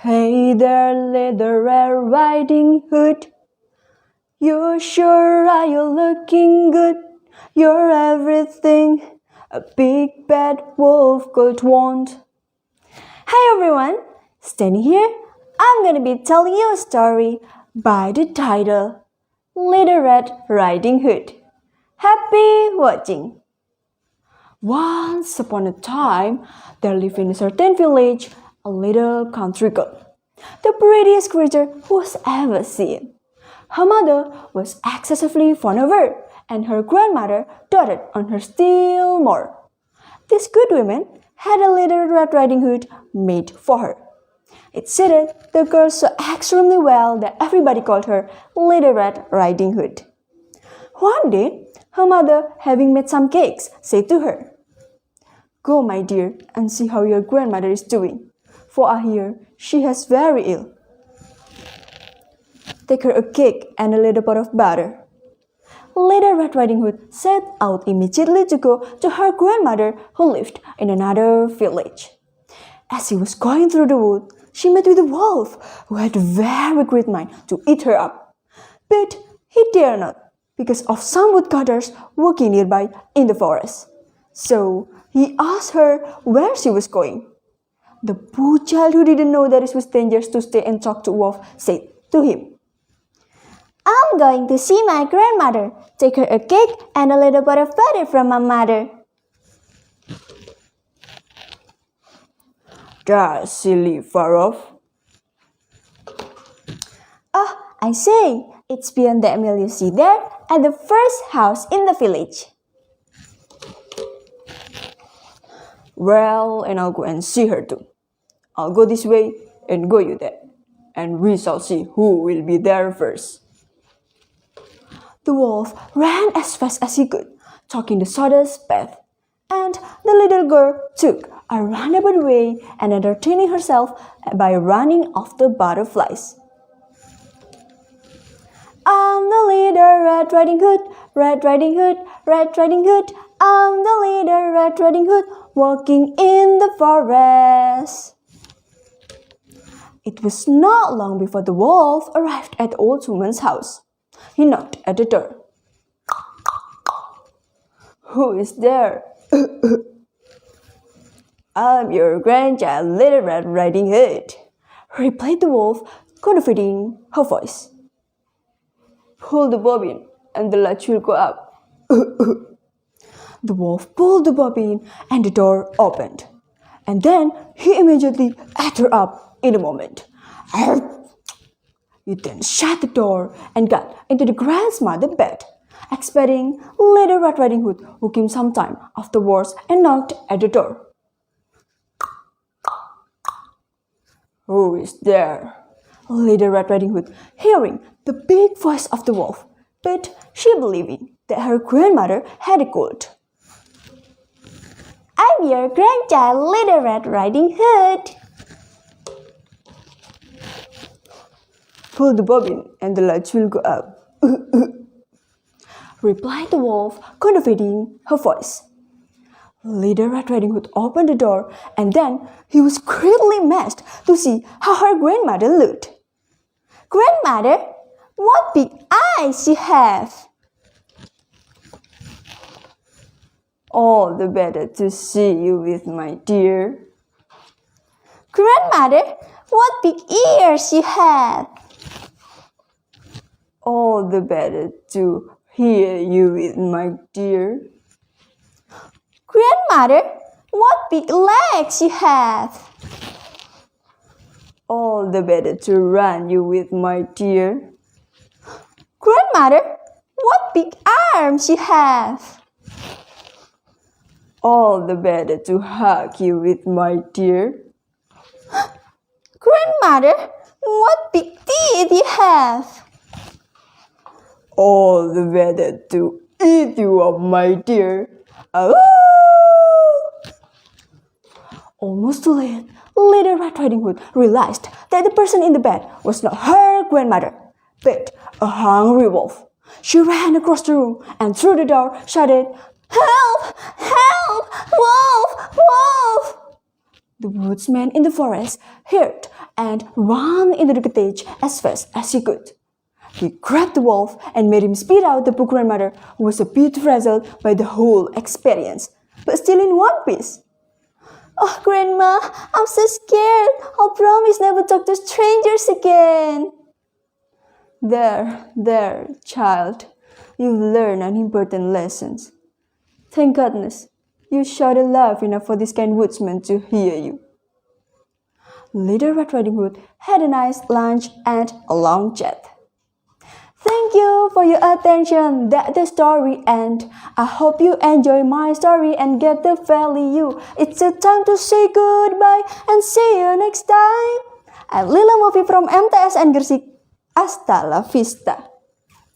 Hey there, Little Red Riding Hood. You sure are you looking good? You're everything a big bad wolf could want. Hi everyone, standing here, I'm gonna be telling you a story by the title Little Red Riding Hood. Happy watching! Once upon a time, there lived in a certain village a little country girl, the prettiest creature who was ever seen. Her mother was excessively fond of her, and her grandmother doted on her still more. This good woman had a little Red Riding Hood made for her. It suited the girl so extremely well that everybody called her Little Red Riding Hood. One day, her mother, having made some cakes, said to her, "Go, my dear, and see how your grandmother is doing, for I hear she is very ill. Take her a cake and a little pot of butter." Little Red Riding Hood set out immediately to go to her grandmother who lived in another village. As she was going through the wood, she met with a wolf who had a very great mind to eat her up. But he dared not, because of some woodcutters working nearby in the forest. So he asked her where she was going. The poor child who didn't know that it was dangerous to stay and talk to wolf said to him, "I'm going to see my grandmother. Take her a cake and a little bit of butter from my mother." "Does she live far off?" "Oh, I say, it's beyond that mill you see there, at the first house in the village." "Well, and I'll go and see her too. I'll go this way and go you there, and we shall see who will be there first." The wolf ran as fast as he could, taking the shortest path, and the little girl took a roundabout way and entertaining herself by running after butterflies. "I'm the little Red Riding Hood, Red Riding Hood, Red Riding Hood. I'm the little Red Riding Hood, walking in the forest." It was not long before the wolf arrived at the old woman's house. He knocked at the door. "Who is there?" "I'm your grandchild, Little Red Riding Hood," replied the wolf, confiding her voice. "Pull the bobbin, and the latch will go up." The wolf pulled the bobbin, and the door opened. And then he immediately ate her up in a moment. He then shut the door and got into the grandmother's bed, expecting Little Red Riding Hood, who came some time afterwards and knocked at the door. "Who is there?" Little Red Riding Hood, hearing the big voice of the wolf, but she believing that her grandmother had a cold. "I'm your grandchild, Little Red Riding Hood." "Pull the bobbin, and the latch will go up," replied the wolf, confiding her voice. Little Red Riding Hood opened the door, and then he was greatly amazed to see how her grandmother looked. "Grandmother, what big eyes you have!" "All the better to see you with, my dear." "Grandmother, what big ears you have!" "All the better to hear you with, my dear." "Grandmother, what big legs you have!" "All the better to run you with, my dear." "Grandmother, what big arms you have!" "All the better to hug you with, my dear." "Grandmother, what big teeth you have!" "All the better to eat you up, my dear." Oh! Almost too late, Little Red Riding Hood realized that the person in the bed was not her grandmother, but a hungry wolf. She ran across the room and through the door shouted, "Help! Help! Wolf! Wolf!" The woodsman in the forest heard and ran into the cottage as fast as he could. He grabbed the wolf and made him spit out the poor grandmother, who was a bit frazzled by the whole experience, but still in one piece. Oh, Grandma, I'm so scared. I'll promise never talk to strangers again. There, child. You've learned an important lesson. Thank goodness, you showed love enough for this kind woodsman to hear you. Little Red Riding Hood had a nice lunch and a long chat. Thank you for your attention. That's the story end. I hope you enjoy my story and get the value. It's a time to say goodbye and see you next time. I'm Lila Movie from MTSN Gresik. Hasta la vista.